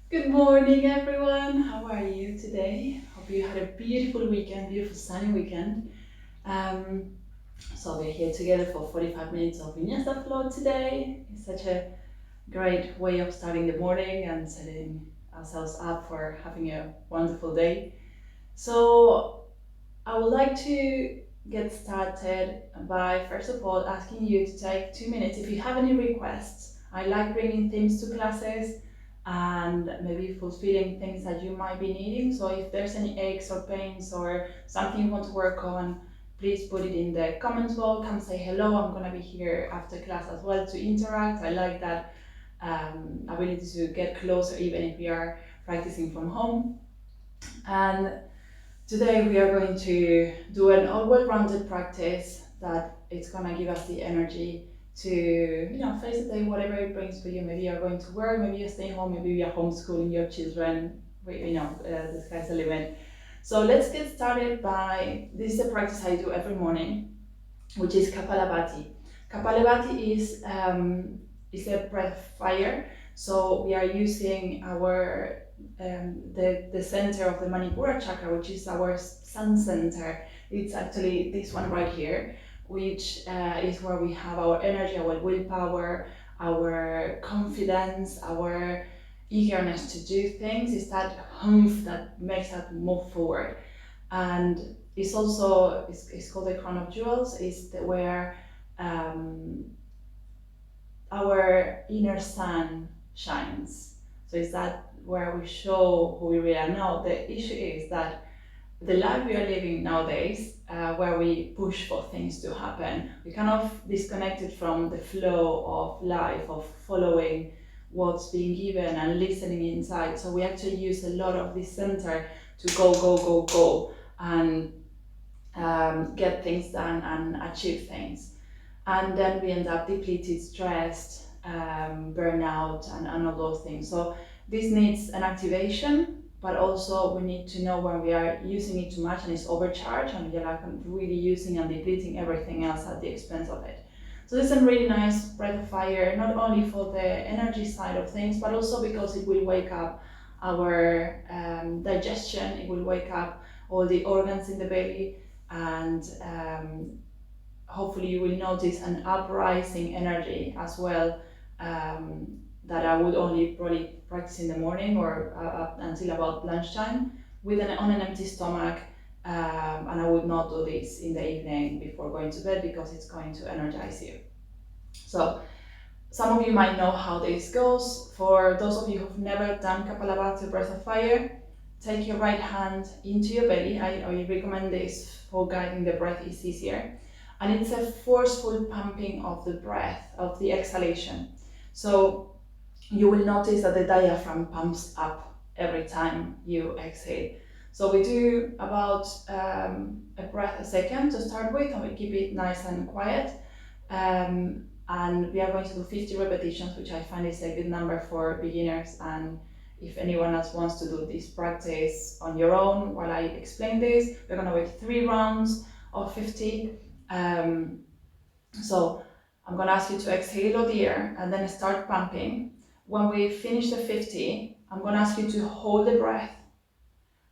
Good morning, everyone. How are you today? Hope you had a beautiful weekend, beautiful sunny weekend. Um, so we're here together for 45 minutes of Vinyasa Flow today. It's such a great way of starting the morning and setting ourselves up for having a wonderful day. So I would like to get started by first of all asking you to take 2 minutes. If you have any requests, I like bringing themes to classes and maybe fulfilling things that you might be needing. So if there's any aches or pains or something you want to work on, please put it in the comments box. Come say hello. I'm gonna be here after class as well to interact. I like that ability to get closer even if we are practicing from home. And today we are going to do an all well-rounded practice that it's gonna give us the energy to face the day, whatever it brings for you. Maybe you're going to work, maybe you're staying home, maybe you're homeschooling your children. The sky's the limit. So let's get started by this is a practice I do every morning, which is Kapalabhati. Kapalabhati is a breath fire. So we are using our the center of the Manipura chakra, which is our sun center. It's actually this one right here, which is where we have our energy, our willpower, our confidence, our eagerness to do things. It's that humph that makes us move forward. And it's called the crown of jewels. Where um, our inner sun shines. So is that where we show who we really are. Now the issue is that the life we are living nowadays, where we push for things to happen, we kind of disconnected from the flow of life, of following what's being given and listening inside. So we actually use a lot of this center to go, go, go, go, and get things done and achieve things. And then we end up depleted, stressed, burnout, and all those things. So this needs an activation, but also we need to know when we are using it too much and it's overcharged and we are like really using and depleting everything else at the expense of it. So this is a really nice breath of fire, not only for the energy side of things, but also because it will wake up our digestion, it will wake up all the organs in the belly, and hopefully you will notice an uprising energy as well, that I would only probably practice in the morning or up until about lunchtime on an empty stomach, and I would not do this in the evening before going to bed because it's going to energize you. So some of you might know how this goes. For those of you who've never done Kapalabhati breath of fire, take your right hand into your belly. I recommend this for guiding the breath, is easier. And it's a forceful pumping of the breath, of the exhalation. So you will notice that the diaphragm pumps up every time you exhale. So we do about a breath a second to start with, and we keep it nice and quiet. And we are going to do 50 repetitions, which I find is a good number for beginners. And if anyone else wants to do this practice on your own while I explain this, we're going to wait 3 rounds of 50. So I'm going to ask you to exhale all the air and then start pumping. When we finish the 50, I'm going to ask you to hold the breath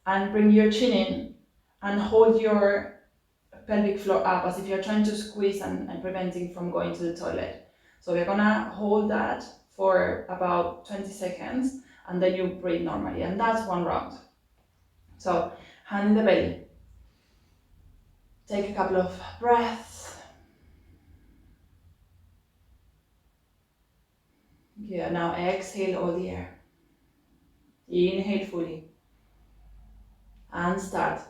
and bring your chin in and hold your pelvic floor up as if you're trying to squeeze and preventing from going to the toilet. So we're gonna hold that for about 20 seconds and then you breathe normally, and that's 1 round. So hand in the belly, take a couple of breaths. Yeah, now exhale all the air. Inhale fully and start.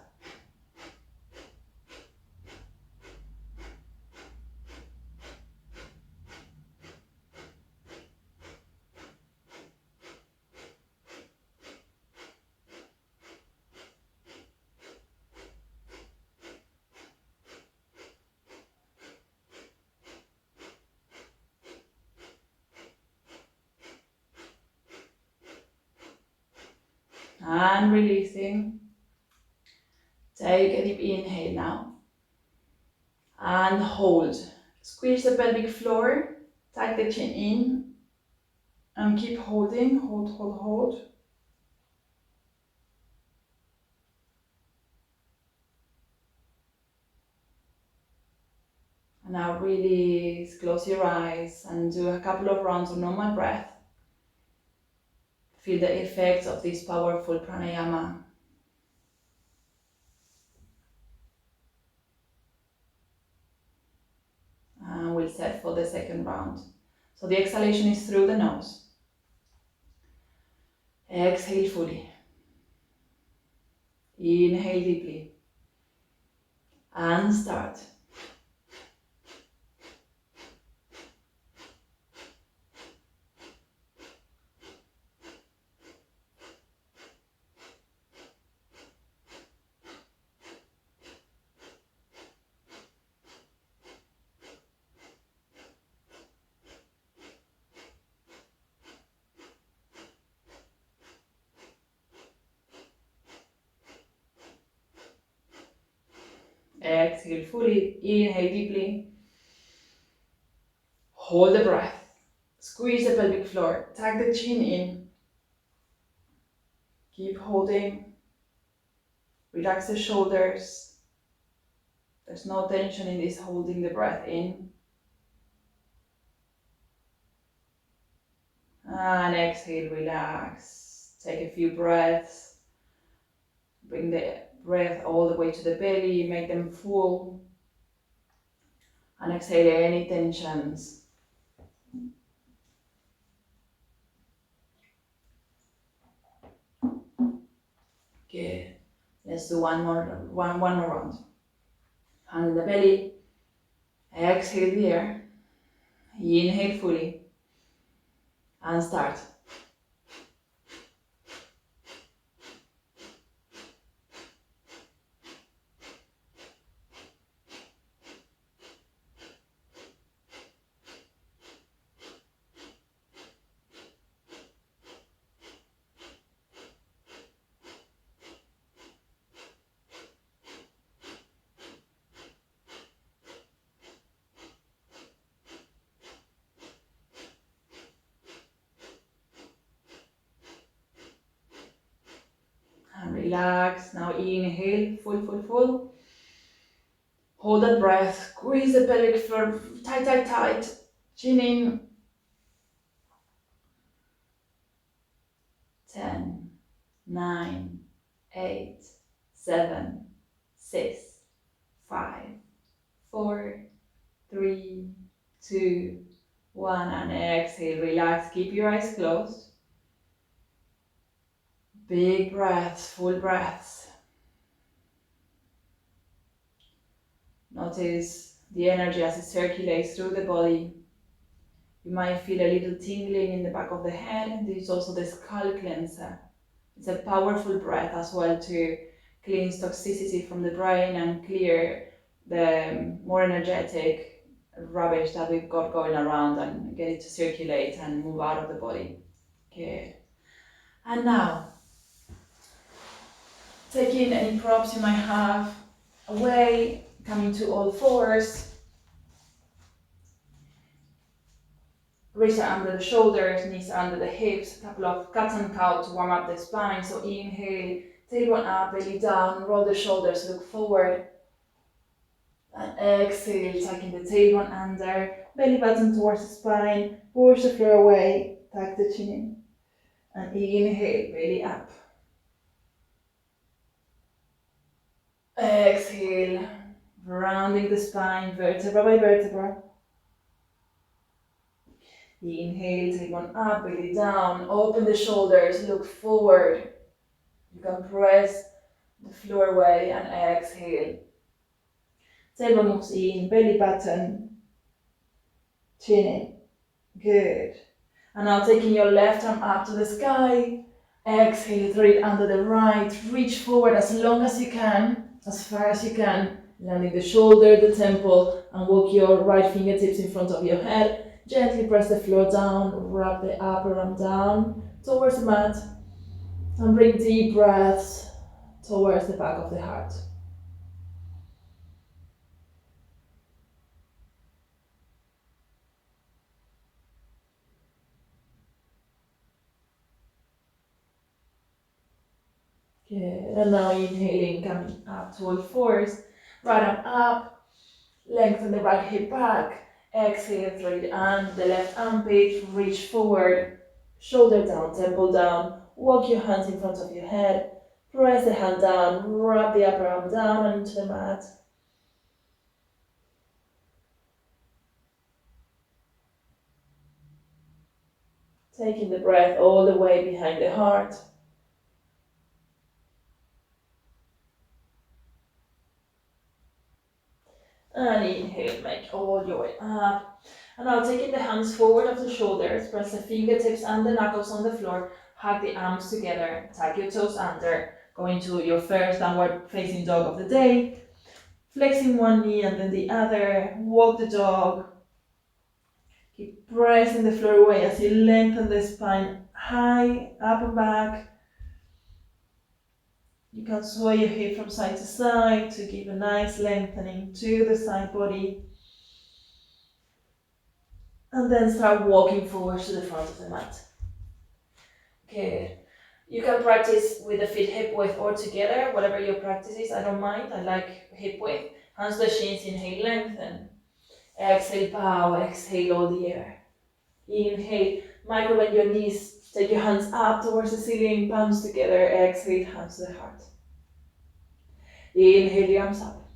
And releasing. Take a deep inhale now and hold. Squeeze the pelvic floor, tuck the chin in and keep holding, hold, hold, hold. Now release, close your eyes and do a couple of rounds of normal breath. Feel the effects of this powerful pranayama. And we'll set for the second round. So the exhalation is through the nose. Exhale fully. Inhale deeply. And start. Exhale fully, inhale deeply. Hold the breath. Squeeze the pelvic floor, tuck the chin in. Keep holding. Relax the shoulders. There's no tension in this holding the breath in. And exhale, relax. Take a few breaths. Bring the breath all the way to the belly, make them full. And exhale any tensions. Good. Let's do one more round. Hand in the belly. Exhale the air. Inhale fully. And start. And relax. Now inhale, full. Hold that breath. Squeeze the pelvic floor tight. Chin in. 10, 9, 8, 7, 6, 5, 4, 3, 2, 1, and exhale, relax, keep your eyes closed. Big breaths, full breaths. Notice the energy as it circulates through the body. You might feel a little tingling in the back of the head. This is also the skull cleanser. It's a powerful breath as well to cleanse toxicity from the brain and clear the more energetic rubbish that we've got going around and get it to circulate and move out of the body. Good. And now, taking any props you might have away, coming to all fours. Wrists are under the shoulders, knees are under the hips, a couple of cats and cow to warm up the spine. So inhale, tailbone up, belly down, roll the shoulders, look forward. And exhale, tucking the tailbone under, belly button towards the spine, push the floor away, tuck the chin in. And inhale, belly up. Exhale, rounding the spine, vertebra by vertebra. Inhale, tailbone up, belly down, open the shoulders, look forward. You can press the floor away and exhale. Tailbone moves in, belly button, chin in. Good. And now taking your left arm up to the sky. Exhale, throw it under the right. Reach forward as long as you can, as far as you can. Landing the shoulder, the temple, and walk your right fingertips in front of your head. Gently press the floor down, wrap the upper arm down towards the mat, and bring deep breaths towards the back of the heart. Good. And now inhaling, coming up to all fours, right arm up, Lengthen the right hip back. Exhale, throw it on the left armpit, reach forward, shoulder down, temple down. Walk your hands in front of your head. Press the hand down, wrap the upper arm down and into the mat. Taking the breath all the way behind the heart. And inhale, make all your way up. And now taking the hands forward of the shoulders, press the fingertips and the knuckles on the floor, hug the arms together, tuck your toes under, go into your first downward facing dog of the day, flexing one knee and then the other, walk the dog, keep pressing the floor away as you lengthen the spine high, up and back. You can sway your hip from side to side to give a nice lengthening to the side body. And then start walking forward to the front of the mat. Good. You can practice with the feet hip width or together, whatever your practice is. I don't mind. I like hip width. Hands to the shins, inhale, lengthen. Exhale, bow. Exhale, all the air. Inhale, micro bend your knees. Take your hands up towards the ceiling, palms together. Exhale, hands to the heart. Inhale, the arms up.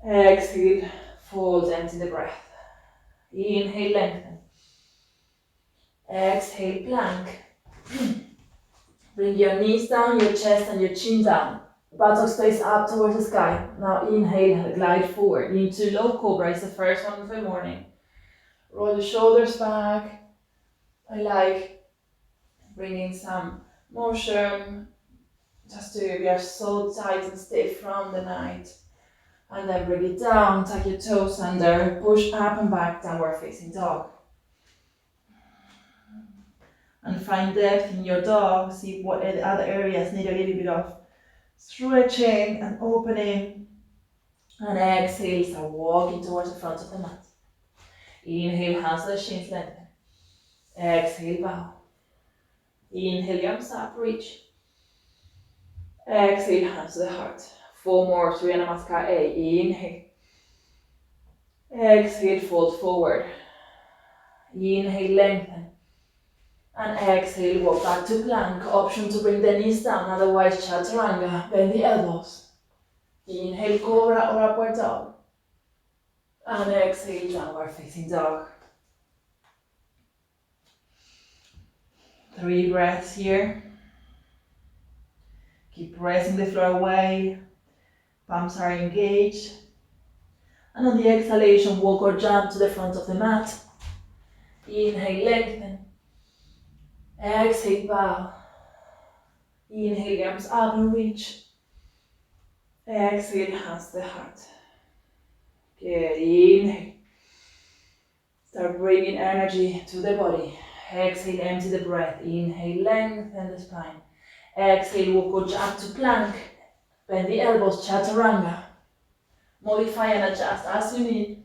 Exhale, fold, empty the breath. Inhale, lengthen. Exhale, plank. Bring your knees down, your chest and your chin down. Buttocks face up towards the sky. Now inhale, glide forward into low cobra. It's the first one of the morning. Roll the shoulders back. I like bringing some motion just to be so tight and stiff from the night. And then bring it down, tuck your toes under, push up and back, downward facing dog. And find depth in your dog, see what other areas need a little bit of stretching and opening. And exhale, start walking towards the front of the mat. Inhale, hands to the shins, lengthen. Exhale, bow. Inhale, arms up, reach. Exhale, hands to the heart. 4 more, surya namaskar A. Inhale. Exhale, fold forward. Inhale, lengthen. And exhale, walk back to plank. Option to bring the knees down, otherwise chaturanga. Bend the elbows. Inhale, cobra or upward dog. And exhale, downward facing dog. 3 breaths here. Keep pressing the floor away. Palms are engaged. And on the exhalation, walk or jump to the front of the mat. Inhale, lengthen. Exhale, bow. Inhale, arms up and reach. Exhale, hands to the heart. Good. Inhale. Start bringing energy to the body. Exhale, empty the breath. Inhale, lengthen the spine. Exhale, walk or jump to plank. Bend the elbows, chaturanga. Modify and adjust as you need.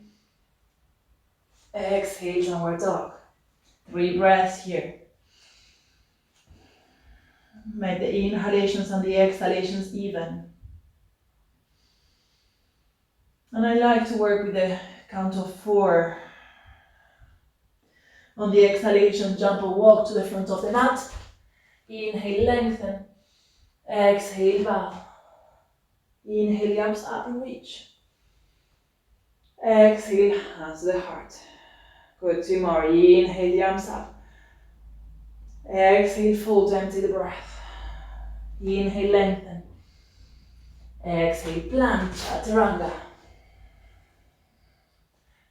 Exhale, downward dog. 3 breaths here. Make the inhalations and the exhalations even. And I like to work with the count of 4. On the exhalation, jump or walk to the front of the mat. Inhale, lengthen. Exhale, bow. Inhale, arms up and reach. Exhale, hands to the heart. Good, 2 more. Inhale, the arms up. Exhale, fold, empty the breath. Inhale, lengthen. Exhale, plank, chaturanga.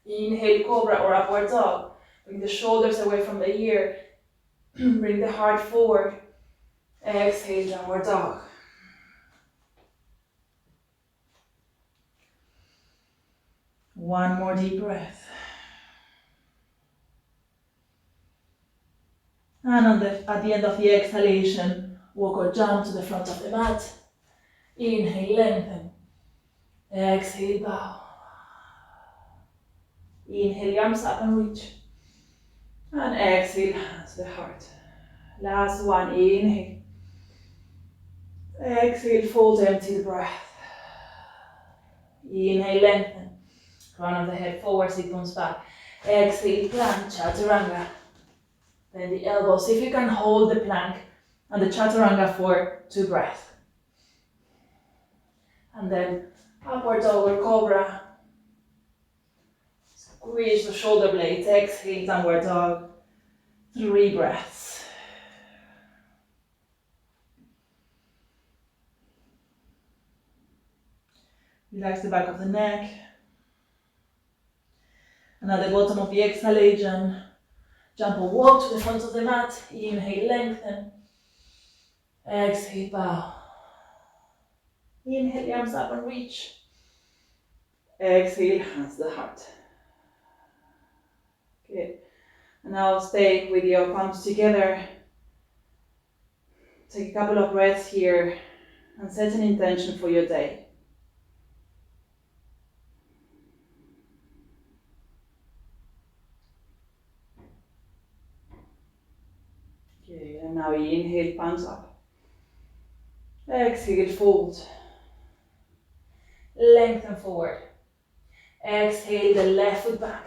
Inhale, cobra or upward dog. Bring the shoulders away from the ear. Bring the heart forward. Exhale, downward dog. One more deep breath. And at the end of the exhalation, walk or jump to the front of the mat. Inhale, lengthen. Exhale, bow. Inhale, arms up and reach. And exhale, hands to the heart. Last one, inhale. Exhale, fold, empty the breath. Inhale, lengthen. Crown of the head forward, sit bones back. Exhale, plank, chaturanga. Then the elbows, if you can hold the plank and the chaturanga for 2 breaths. And then upward dog or cobra. Squeeze the shoulder blades. Exhale, downward dog. 3 breaths. Relax the back of the neck. And at the bottom of the exhalation, jump or walk to the front of the mat. Inhale, lengthen. Exhale, bow. Inhale, arms up and reach. Exhale, hands to the heart. Good. And now stay with your palms together. Take a couple of breaths here and set an intention for your day. Good. And now inhale, palms up. Exhale, fold. Lengthen forward. Exhale, the left foot back.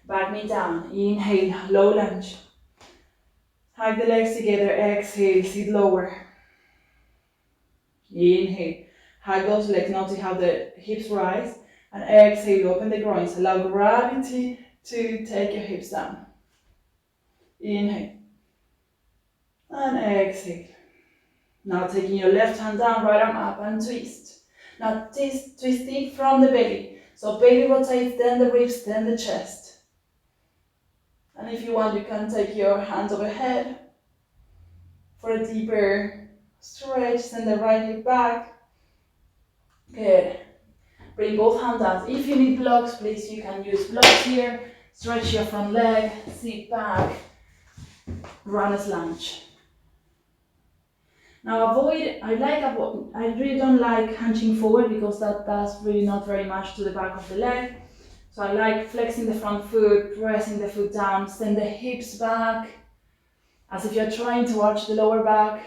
Back knee down. Inhale, low lunge. Hug the legs together. Exhale, sit lower. Inhale, hug those legs. Notice how the hips rise. And exhale, open the groins. Allow gravity to take your hips down. Inhale. And exhale. Now taking your left hand down, right arm up and twist. Now twisting from the belly. So belly rotates, then the ribs, then the chest. And if you want, you can take your hands overhead for a deeper stretch. Send the right hip back. Good. Bring both hands out. If you need blocks, please, you can use blocks here. Stretch your front leg, sit back, runners lunge. Now I really don't like hunching forward because that does really not very much to the back of the leg. So I like flexing the front foot, pressing the foot down, send the hips back, as if you're trying to arch the lower back.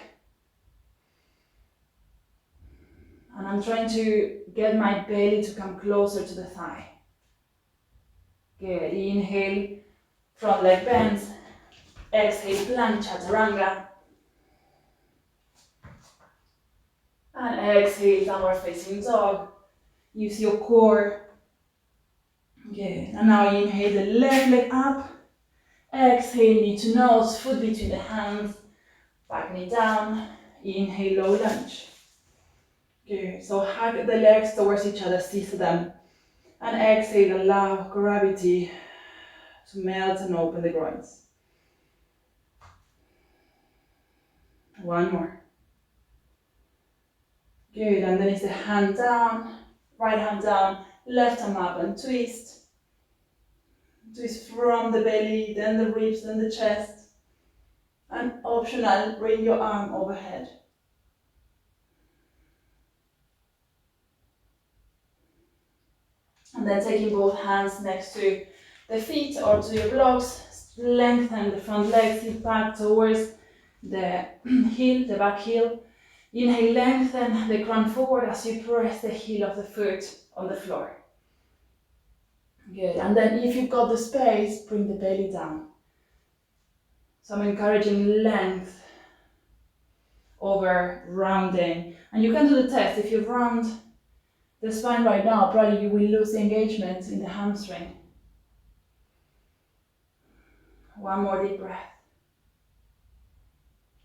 And I'm trying to get my belly to come closer to the thigh. Good, inhale, front leg bends. Exhale, plank, chaturanga. And exhale, downward facing dog. Use your core. Good. And now inhale the left leg up. Exhale, knee to nose, foot between the hands. Back knee down. Inhale, low lunge. Good. So hug the legs towards each other, scissor them. And exhale, allow gravity to melt and open the groins. One more. Good, and then it's the hand down, right hand down, left arm up and twist. Twist from the belly, then the ribs, then the chest. And optional, bring your arm overhead. And then taking both hands next to the feet or to your blocks, lengthen the front leg, sit back towards the heel, the back heel. Inhale, lengthen the crown forward as you press the heel of the foot on the floor. Good, and then if you've got the space, bring the belly down. So I'm encouraging length over rounding. And you can do the test. If you round the spine right now, probably you will lose the engagement in the hamstring. One more deep breath.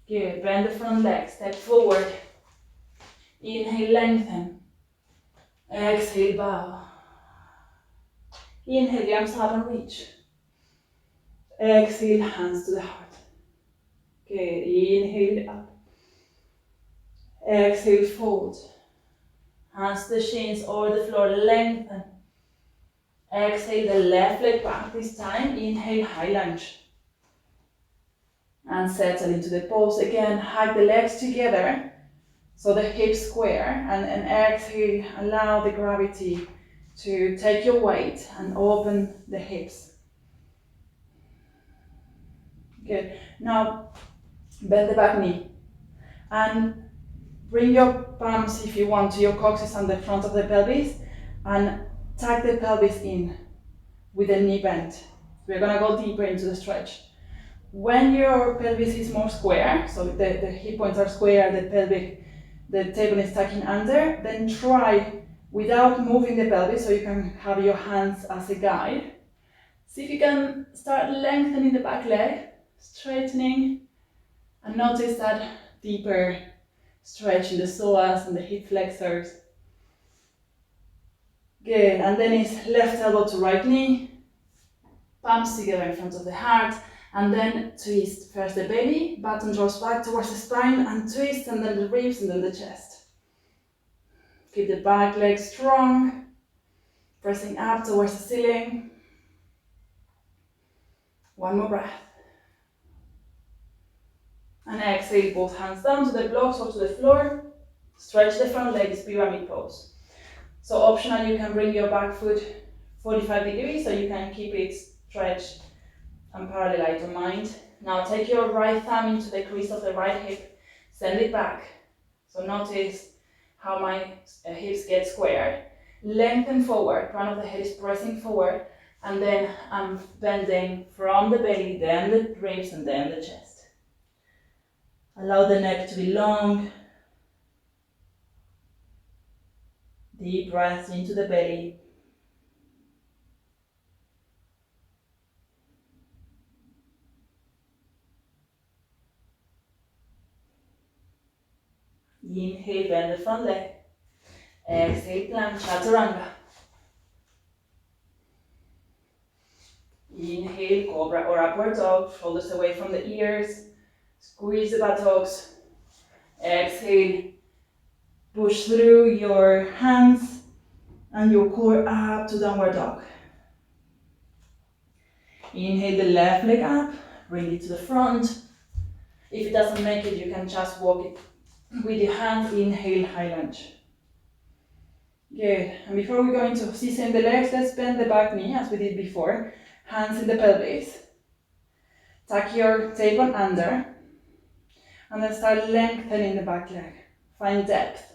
Good, bend the front leg, step forward. Inhale, lengthen. Exhale, bow. Inhale, the arms up and reach. Exhale, hands to the heart. Good, inhale up. Exhale, fold. Hands to the shins or the floor, lengthen. Exhale, the left leg back this time. Inhale, high lunge. And settle into the pose again. Hug the legs together so the hips square. And exhale, allow the gravity to take your weight and open the hips. Good. Now bend the back knee and Bring your palms, if you want, to your coccyx and the front of the pelvis, and tuck the pelvis in with the knee bent. We're gonna go deeper into the stretch. When your pelvis is more square, so the hip points are square, the table is tucking under, then try without moving the pelvis, so you can have your hands as a guide. See if you can start lengthening the back leg, straightening, and notice that deeper stretch in the psoas and the hip flexors. Good, and then it's left elbow to right knee, palms together in front of the heart, and then twist. First the belly, bottom draws back towards the spine, and twist, and then the ribs, and then the chest. Keep the back leg strong, pressing up towards the ceiling. One more breath. And exhale, both hands down to the blocks or to the floor. Stretch the front legs, pyramid pose. So optional, you can bring your back foot 45 degrees, so you can keep it stretched and parallel, I don't mind. Now take your right thumb into the crease of the right hip, send it back. So notice how my hips get square. Lengthen forward, crown of the head is pressing forward, and then I'm bending from the belly, then the ribs, and then the chest. Allow the neck to be long. Deep breaths into the belly. Inhale, bend the front leg. Exhale, plank, chaturanga. Inhale, cobra or upward dog, shoulders away from the ears. Squeeze the buttocks. Exhale, push through your hands and your core up to downward dog. Inhale the left leg up, bring it to the front. If it doesn't make it, you can just walk it with your hands. Inhale, high lunge. Good. And before we go into CCM the legs, let's bend the back knee as we did before. Hands in the pelvis. Tuck your tailbone under. And then start lengthening the back leg. Find depth.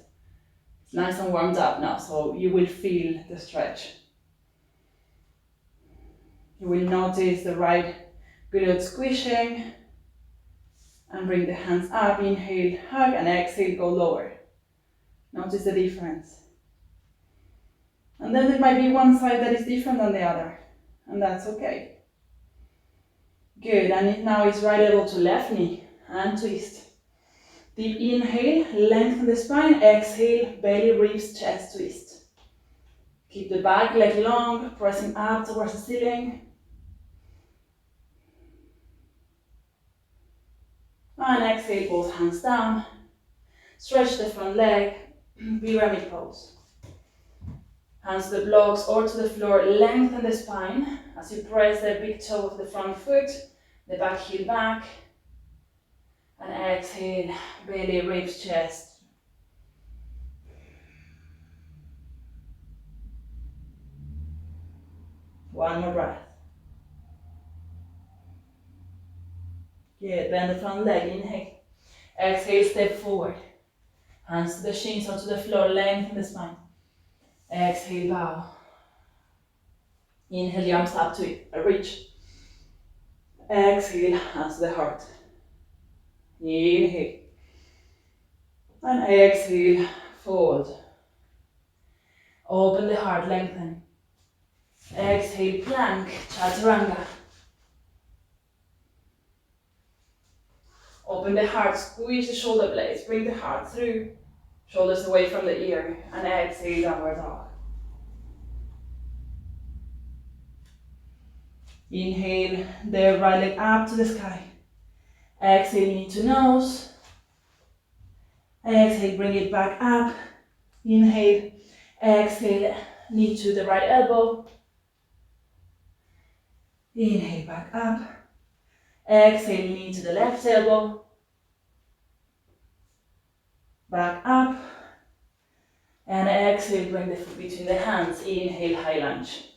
It's nice and warmed up now, so you will feel the stretch. You will notice the right glute squishing. And bring the hands up. Inhale, hug, and exhale, go lower. Notice the difference. And then there might be one side that is different than the other. And that's okay. Good, and now it's right elbow to left knee. And twist. Deep inhale, lengthen the spine. Exhale, belly, ribs, chest, twist. Keep the back leg long, pressing up towards the ceiling. And exhale, both hands down. Stretch the front leg, pyramid pose. Hands to the blocks or to the floor, lengthen the spine as you press the big toe of the front foot, the back heel back. And exhale, belly, ribs, chest. One more breath. Good, bend the front leg, inhale. Exhale, step forward. Hands to the shins or to the floor, lengthen the spine. Exhale, bow. Inhale, jumps up to it, reach. Exhale, hands to the heart. Inhale. And exhale, fold. Open the heart, lengthen. Exhale, plank, chaturanga. Open the heart, squeeze the shoulder blades, bring the heart through. Shoulders away from the ear, and exhale, downward dog. Inhale, the right leg up to the sky. Exhale, knee to nose. Exhale, bring it back up. Inhale, exhale, knee to the right elbow. Inhale, back up. Exhale, knee to the left elbow. Back up. And exhale, bring the foot between the hands. Inhale, high lunge.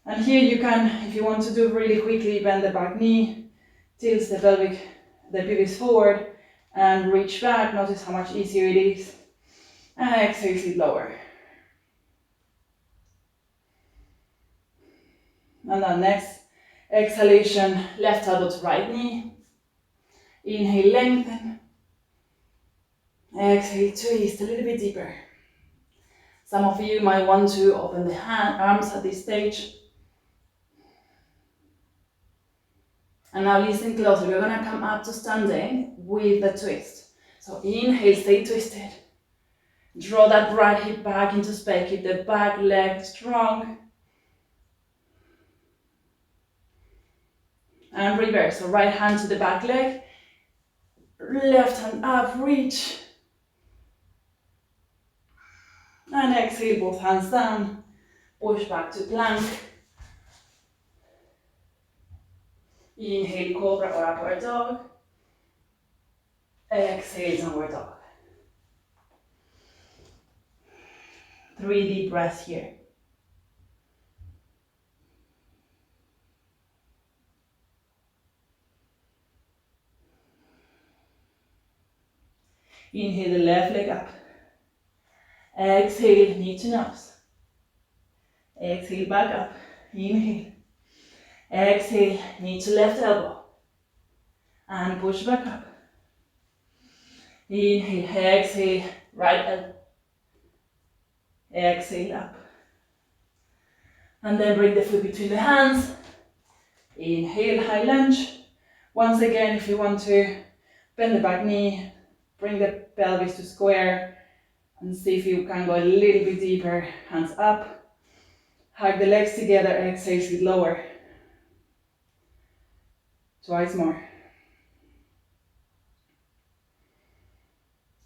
And here you can, if you want to do really quickly, bend the back knee, tilt the pelvis forward, And reach back, notice how much easier it is. And exhale, sit lower. And then next exhalation, left elbow to right knee. Inhale, lengthen. Exhale, twist a little bit deeper. Some of you might want to open the arms at this stage. And now listen closely. We're going to come up to standing with the twist. So inhale, stay twisted. Draw that right hip back into space. Keep the back leg strong. And reverse. So right hand to the back leg. Left hand up, reach. And exhale, both hands down. Push back to plank. Inhale, cobra or upward dog. Exhale, downward dog. 3 deep breaths here. Inhale the left leg up. Exhale, knee to nose. Exhale, back up. Inhale. Exhale, knee to left elbow. And push back up. Inhale, exhale, right elbow. Exhale, up. And then bring the foot between the hands. Inhale, high lunge. Once again, if you want to bend the back knee, bring the pelvis to square, and see if you can go a little bit deeper. Hands up. Hug the legs together, exhale, sit lower. Twice more.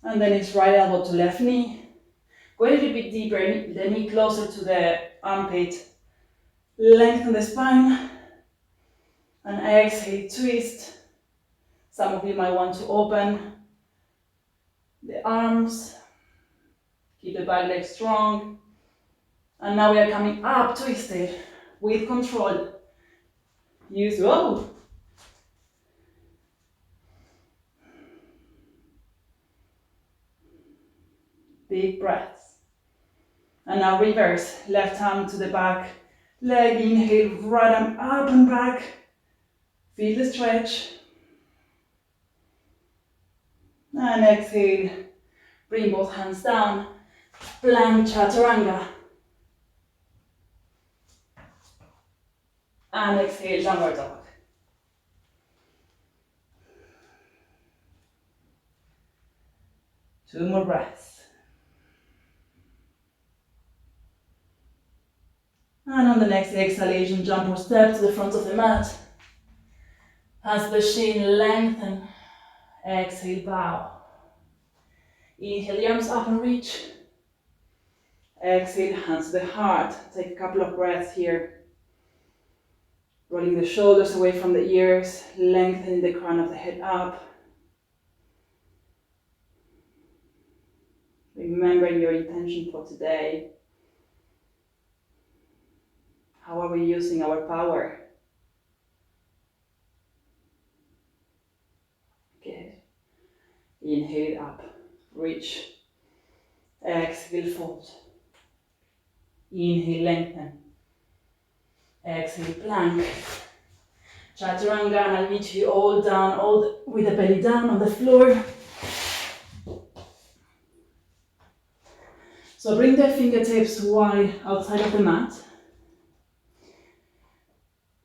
And then it's right elbow to left knee. Go a little bit deeper, the knee closer to the armpit. Lengthen the spine. And exhale, twist. Some of you might want to open the arms. Keep the back leg strong. And now we are coming up twisted with control. Use, whoa. Big breaths. And now reverse. Left arm to the back leg. Inhale, right arm up and back. Feel the stretch. And exhale. Bring both hands down. Plank chaturanga. And exhale, downward dog. Two more breaths. And on the next exhalation, jump or step to the front of the mat. As the shin lengthen. Exhale, bow. Inhale, the arms up and reach. Exhale, hands to the heart. Take a couple of breaths here. Rolling the shoulders away from the ears, lengthening the crown of the head up. Remember your intention for today. How are we using our power? Good. Inhale up, reach. Exhale, fold. Inhale, lengthen. Exhale, plank. Chaturanga, and I'll meet you all down, with the belly down on the floor. So bring the fingertips wide outside of the mat.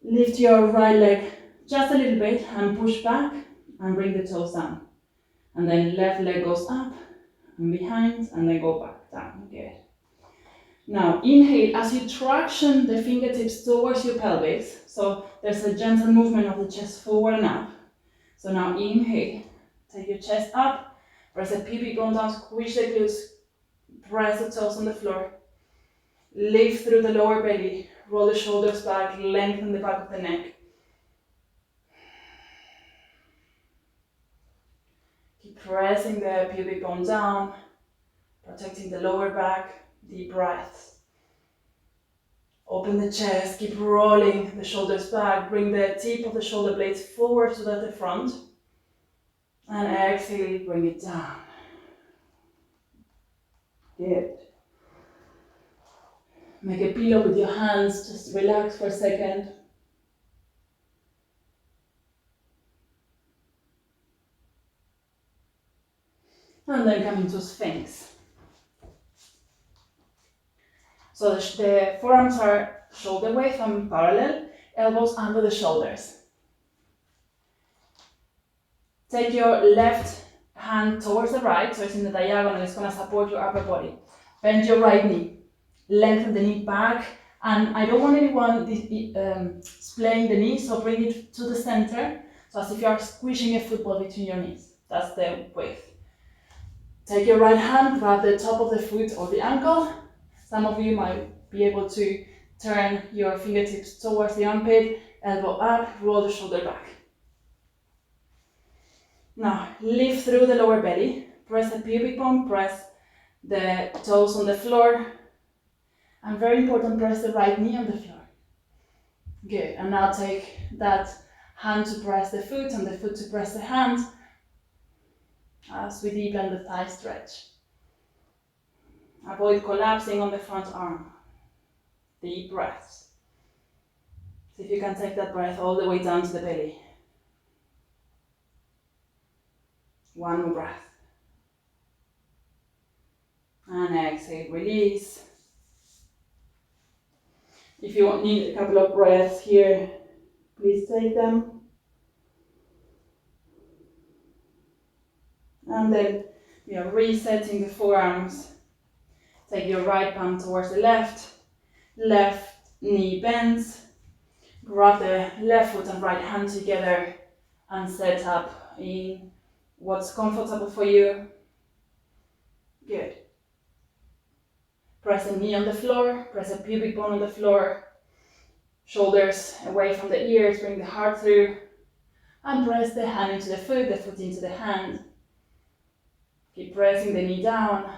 Lift your right leg just a little bit and push back and bring the toes down. And then left leg goes up and behind and then go back down. Good. Now inhale as you traction the fingertips towards your pelvis. So there's a gentle movement of the chest forward and up. So now inhale, take your chest up, press the pubic bone down, squish the glutes, press the toes on the floor. Lift through the lower belly, roll the shoulders back, lengthen the back of the neck. Keep pressing the pubic bone down, protecting the lower back. Deep breaths. Open the chest, keep rolling the shoulders back, bring the tip of the shoulder blades forward to the front. And exhale, bring it down. Good. Make a pillow with your hands, just relax for a second. And then come into Sphinx. So the forearms are shoulder width and parallel, elbows under the shoulders. Take your left hand towards the right, so it's in the diagonal, it's going to support your upper body. Bend your right knee, lengthen the knee back, and I don't want anyone splaying the knee, so bring it to the center, so as if you are squishing a football between your knees. That's the width. Take your right hand, grab the top of the foot or the ankle. Some of you might be able to turn your fingertips towards the armpit, elbow up, roll the shoulder back. Now, lift through the lower belly, press the pubic bone, press the toes on the floor, and very important, press the right knee on the floor. Good, and now take that hand to press the foot and the foot to press the hand as we deepen the thigh stretch. Avoid collapsing on the front arm. Deep breaths. See if you can take that breath all the way down to the belly. One more breath. And exhale, release. If you need a couple of breaths here, please take them. And then we are resetting the forearms. Take your right palm towards the left. Left knee bends. Grab the left foot and right hand together and set up in what's comfortable for you. Good. Press a knee on the floor, press a pubic bone on the floor, shoulders away from the ears, bring the heart through, and press the hand into the foot into the hand. Keep pressing the knee down.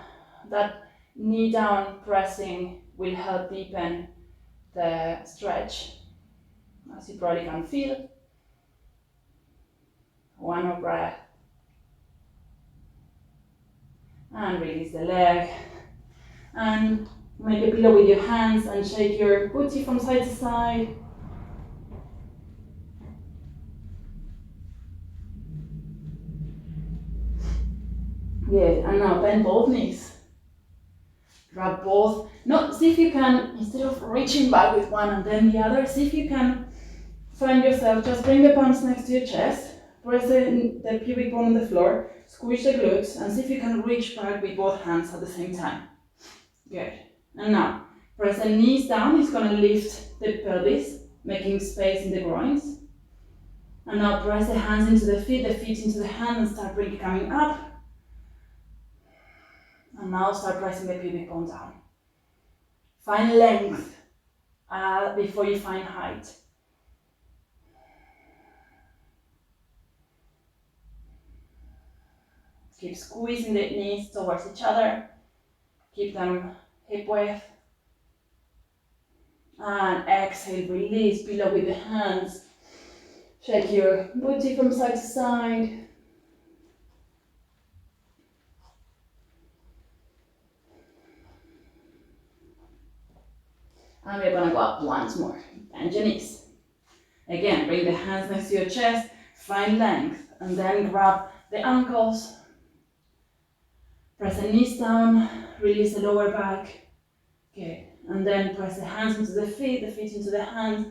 That knee down pressing will help deepen the stretch, as you probably can feel. One more breath. And release the leg. And make a pillow with your hands and shake your booty from side to side. Good, and now bend both knees. Grab both, see if you can, instead of reaching back with one and then the other, see if you can find yourself, just bring the palms next to your chest, press the pubic bone on the floor, squish the glutes, and see if you can reach back with both hands at the same time. Good. And now, press the knees down. It's going to lift the pelvis, making space in the groins. And now press the hands into the feet into the hand, and start coming up. And now start pressing the pubic bone down. Find length before you find height. Keep squeezing the knees towards each other. Keep them hip width. And exhale, release, pillow with the hands. Shake your booty from side to side. And we're going to go up once more. Bend your knees. Again, bring the hands next to your chest. Find length. And then grab the ankles. Press the knees down. Release the lower back. Good. And then press the hands into the feet into the hands.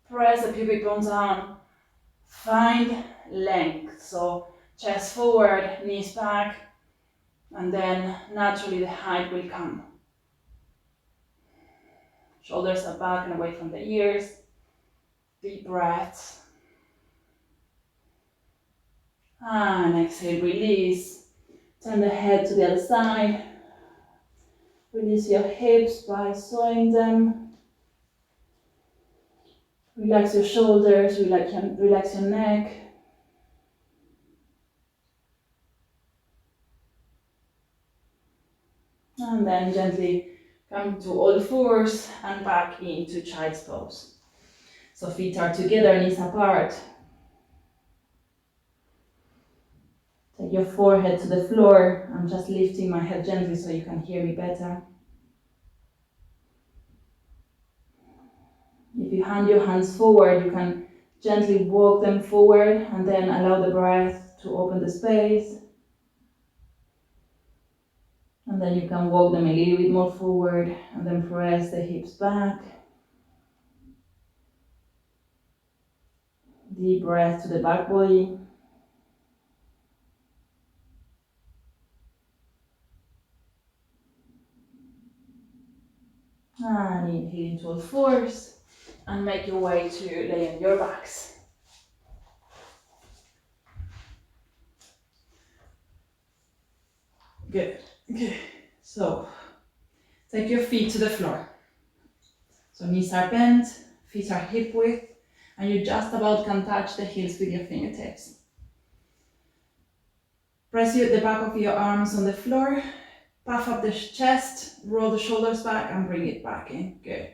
Press the pubic bone down. Find length. So chest forward, knees back. And then naturally the height will come. Shoulders are back and away from the ears. Deep breaths. And exhale, release. Turn the head to the other side. Release your hips by swaying them. Relax your shoulders, relax your neck. And then gently come to all fours and back into child's pose. So feet are together, knees apart. Take your forehead to the floor. I'm just lifting my head gently so you can hear me better. If you hand your hands forward, you can gently walk them forward and then allow the breath to open the space. And then you can walk them a little bit more forward and then press the hips back. Deep breath to the back body. And inhale into all fours and make your way to lay on your backs. Good. Okay. So take your feet to the floor. So knees are bent, feet are hip width, and you just about can touch the heels with your fingertips. Press the back of your arms on the floor, puff up the chest, roll the shoulders back and bring it back in. Good.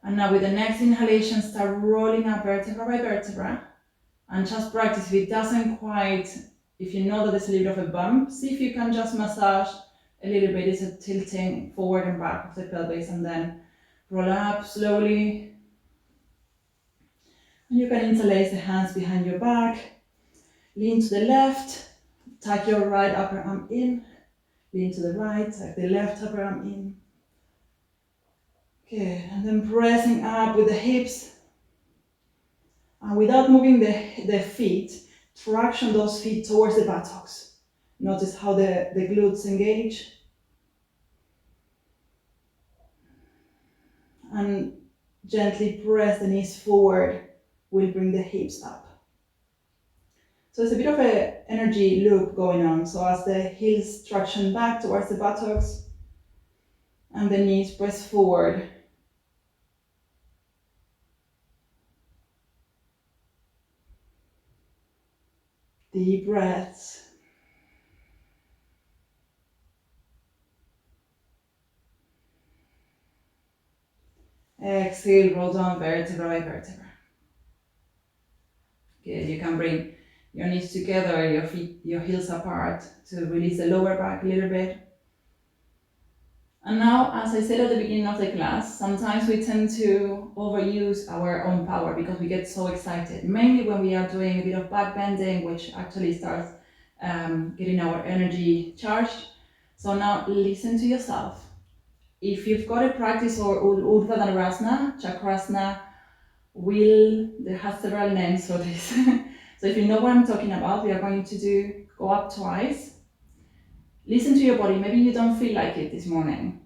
And now with the next inhalation, start rolling up vertebra by vertebra and just practice. If it doesn't quite, if you know that there's a little bit of a bump, see if you can just massage a little bit. It's a tilting forward and back of the pelvis and then roll up slowly. And you can interlace the hands behind your back, lean to the left, tuck your right upper arm in, lean to the right, tuck the left upper arm in. Good, and then pressing up with the hips. And without moving the feet, traction those feet towards the buttocks. Notice how the glutes engage. And gently press the knees forward, will bring the hips up. So it's a bit of an energy loop going on. So as the heels traction back towards the buttocks and the knees press forward. Deep breaths. Exhale, roll down vertebra by vertebra. Good, you can bring your knees together, your heels apart to release the lower back a little bit. And now, as I said at the beginning of the class, sometimes we tend to overuse our own power because we get so excited, mainly when we are doing a bit of back bending, which actually starts getting our energy charged. So now listen to yourself. If you've got a practice or Urdhva Dhanurasana, Chakrasana, there has several names for this. So if you know what I'm talking about, we are going to go up twice. Listen to your body. Maybe you don't feel like it this morning.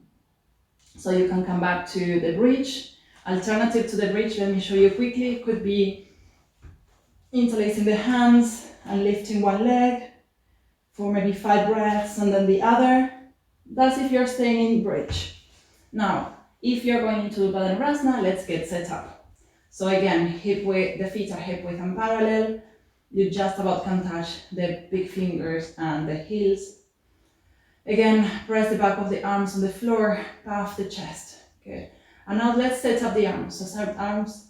So you can come back to the bridge. Alternative to the bridge, let me show you quickly. It could be interlacing the hands and lifting one leg for maybe 5 breaths and then the other. That's if you're staying in bridge. Now, if you're going into Urdhva Dhanurasana, let's get set up. So again, the feet are hip width and parallel. You just about can touch the big fingers and the heels. Again, press the back of the arms on the floor, puff the chest. Good. And now let's set up the arms. So set arms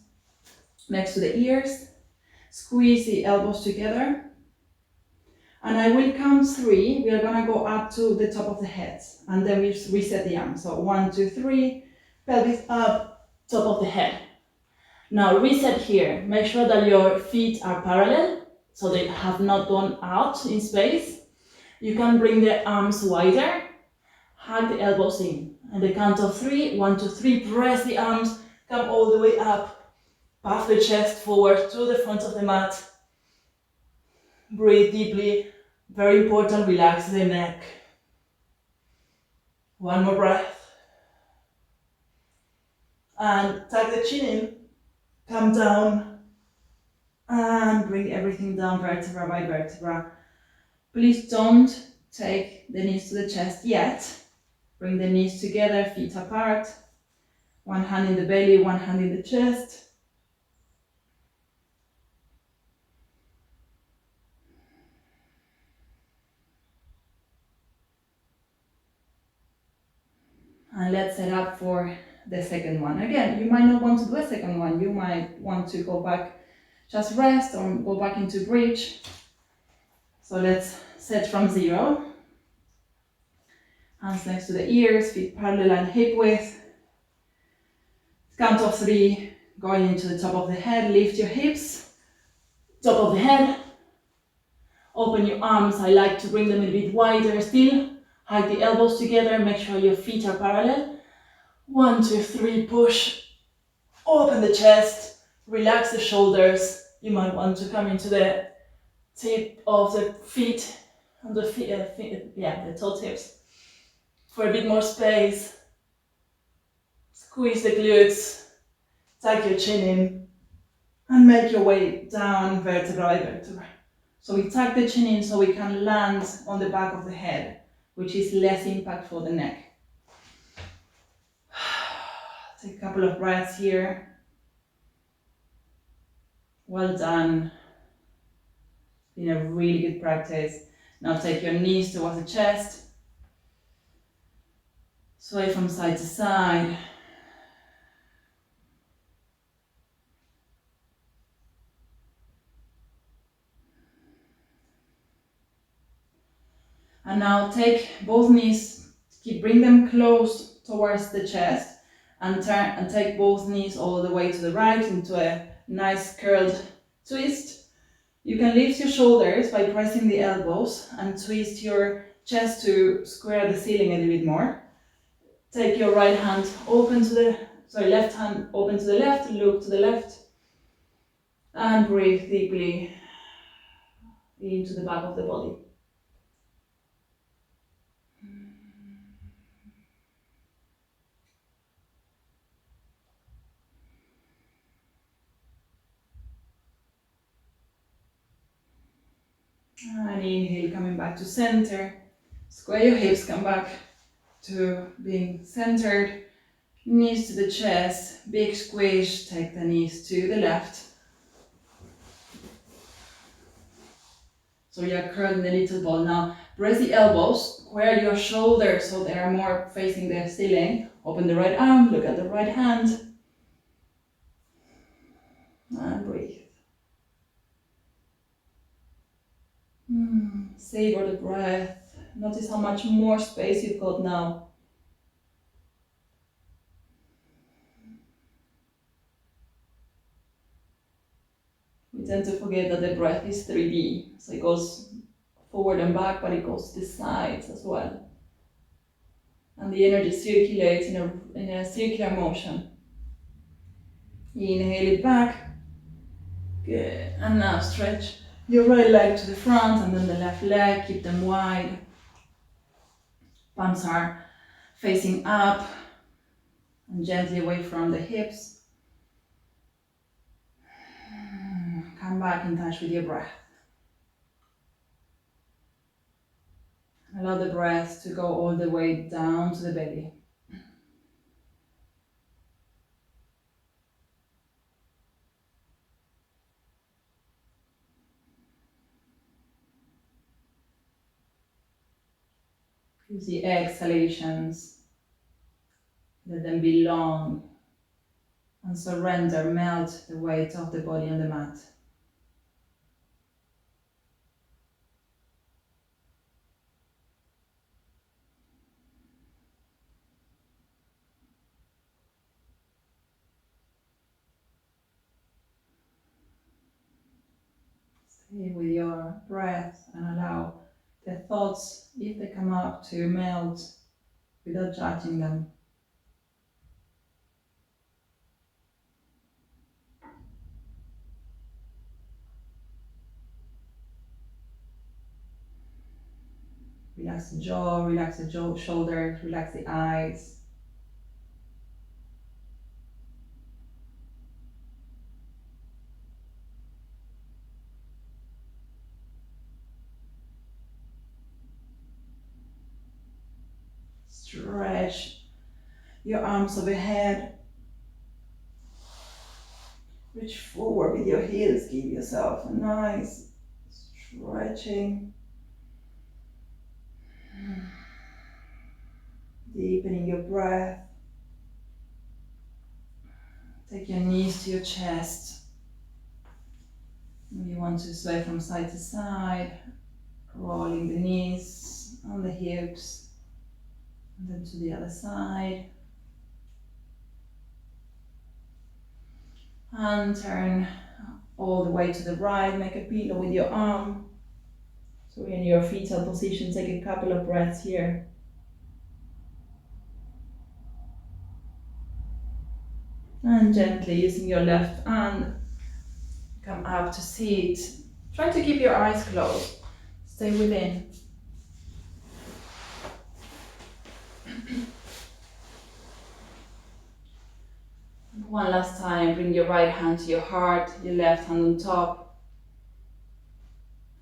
next to the ears. Squeeze the elbows together. And I will count 3. We are going to go up to the top of the heads. And then we reset the arms. So 1, 2, 3. Pelvis up, top of the head. Now reset here. Make sure that your feet are parallel, so they have not gone out in space. You can bring the arms wider, hug the elbows in. And the count of 3, 1, 2, 3, press the arms, come all the way up, puff the chest forward to the front of the mat. Breathe deeply, very important, relax the neck. One more breath. And tuck the chin in, come down, and bring everything down vertebra by vertebra. Please don't take the knees to the chest yet. Bring the knees together, feet apart. One hand in the belly, one hand in the chest. And let's set up for the second one. Again, you might not want to do a second one. You might want to go back, just rest or go back into bridge. So let's set from 0. Hands next to the ears, feet parallel and hip width. Count of 3, going into the top of the head, lift your hips, top of the head. Open your arms, I like to bring them a bit wider still. Hug the elbows together, make sure your feet are parallel. 1, 2, 3, push. Open the chest, relax the shoulders. You might want to come into the tip of the feet, and the toe tips. For a bit more space. Squeeze the glutes, tuck your chin in, and make your way down vertebra by vertebra. So we tuck the chin in so we can land on the back of the head, which is less impact for the neck. Take a couple of breaths here. Well done. It's been a really good practice. Now take your knees towards the chest. Sway from side to side. And now take both knees, bring them close towards the chest, and turn and take both knees all the way to the right into a nice curled twist. You can lift your shoulders by pressing the elbows and twist your chest to square the ceiling a little bit more. Take your right hand open to the, left hand open to the left, look to the left, and breathe deeply into the back of the body. And inhale, coming back to center. Square your hips, come back to being centered. Knees to the chest, big squish, take the knees to the left. So you're curled in a little ball. Now press the elbows, square your shoulders so they are more facing the ceiling. Open the right arm, look at the right hand. And breathe. Savor the breath. Notice how much more space you've got now. We tend to forget that the breath is 3D, so it goes forward and back, but it goes to the sides as well. And the energy circulates in a circular motion. Inhale it back. Good. And now stretch your right leg to the front and then the left leg, keep them wide. Palms are facing up and gently away from the hips. Come back in touch with your breath. Allow the breath to go all the way down to the belly. Use the exhalations. Let them be long and surrender, melt the weight of the body on the mat. Stay with your breath and allow the thoughts, if they come up, to melt without judging them. Relax the jaw, shoulders, relax the eyes. Stretch your arms overhead. Reach forward with your heels. Give yourself a nice stretching. Deepening your breath. Take your knees to your chest. Maybe you want to sway from side to side. rolling the knees on the hips, and then to the other side. And turn all the way to the right, make a pillow with your arm. So in your fetal position, take a couple of breaths here. And gently, using your left hand, come up to seat. Try to keep your eyes closed. Stay within. One last time, bring your right hand to your heart, your left hand on top.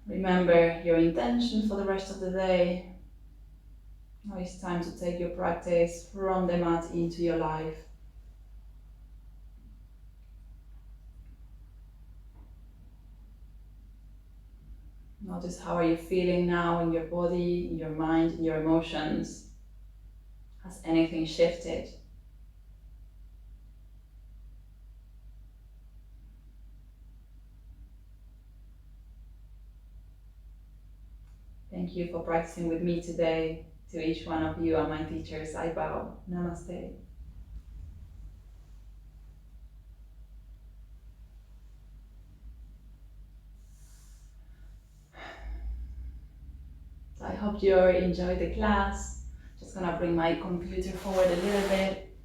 Remember your intention for the rest of the day. Now it's time to take your practice from the mat into your life. Notice how are you feeling now in your body, in your mind, in your emotions. Has anything shifted? Thank you for practicing with me today. To each one of you and my teachers, I bow. Namaste. So I hope you enjoyed the class. Just gonna bring my computer forward a little bit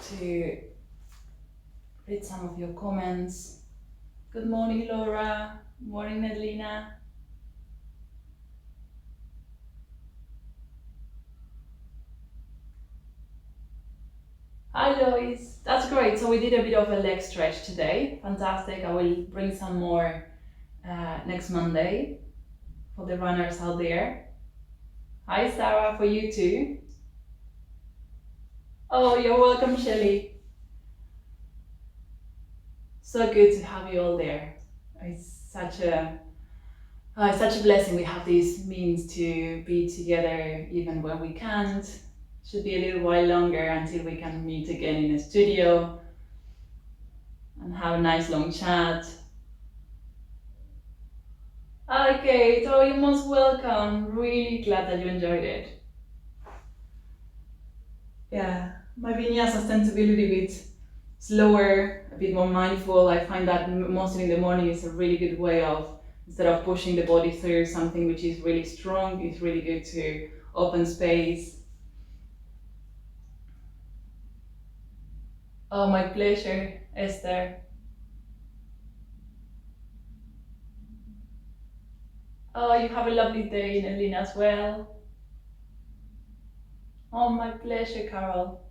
to read some of your comments. Good morning, Laura. Morning, Adelina. Hi, Lois. That's great. So we did a bit of a leg stretch today. Fantastic. I will bring some more next Monday for the runners out there. Hi, Sarah, for you too. Oh, you're welcome, Shelley. So good to have you all there. It's such a blessing we have this means to be together even when we can't. Should be a little while longer until we can meet again in a studio and have a nice long chat. Okay, so you're most welcome. Really glad that you enjoyed it. Yeah, my vinyasas tend to be a little bit slower, a bit more mindful. I find that mostly in the morning is a really good way of, instead of pushing the body through something which is really strong, it's really good to open space. Oh, my pleasure, Esther. Oh, you have a lovely day, Nelina, as well. Oh, my pleasure, Carol.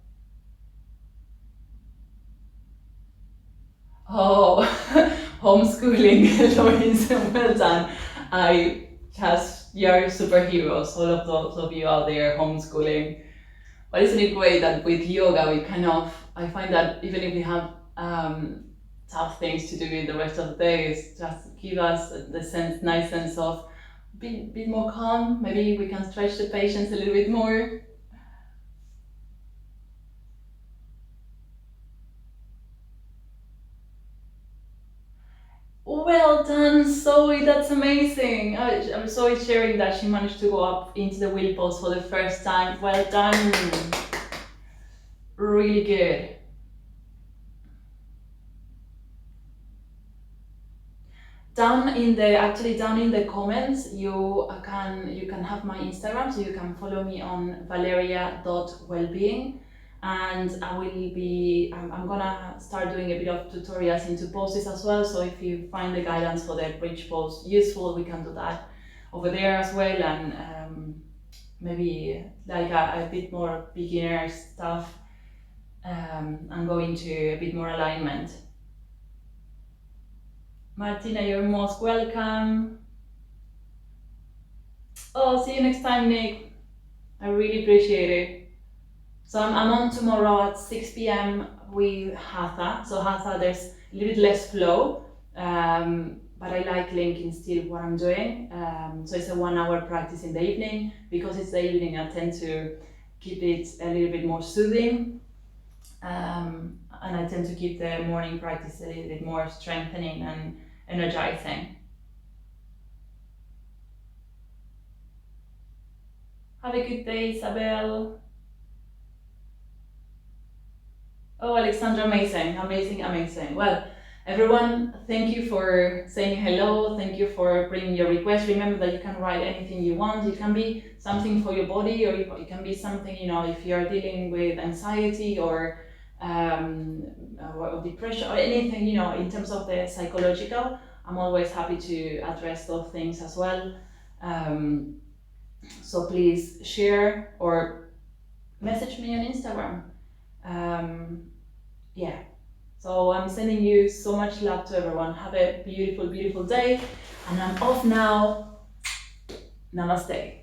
Oh, homeschooling, Lois, well done. I just, you're superheroes, all of those of you out there homeschooling. But isn't it great that with yoga we kind of, I find that even if we have tough things to do in the rest of the day, it's just give us the nice sense of bit more calm. Maybe we can stretch the patience a little bit more. Well done, Zoe, that's amazing. I'm Zoe sharing that she managed to go up into the wheel pose for the first time. Well done. Really good. Down in the comments, you can have my Instagram, so you can follow me on valeria.wellbeing, and I'm gonna start doing a bit of tutorials into poses as well. So if you find the guidance for the bridge pose useful, we can do that over there as well, and maybe like a bit more beginner stuff, and go into a bit more alignment. Martina, you're most welcome. Oh, see you next time, Nick. I really appreciate it. So I'm on tomorrow at 6 p.m. with Hatha. So Hatha, there's a little bit less flow, but I like linking still what I'm doing. So it's a 1 hour practice in the evening. Because it's the evening, I tend to keep it a little bit more soothing. And I tend to keep the morning practice a little bit more strengthening and energizing. Have a good day, Isabel. Oh, Alexandra, amazing, amazing, amazing. Well, everyone, thank you for saying hello. Thank you for bringing your request. Remember that you can write anything you want. It can be something for your body, or it can be something, you know, if you're dealing with anxiety or depression or anything, you know, in terms of the psychological. I'm always happy to address those things as well. So please share or message me on Instagram. Yeah, so I'm sending you so much love to everyone. Have a beautiful, beautiful day, and I'm off now. Namaste.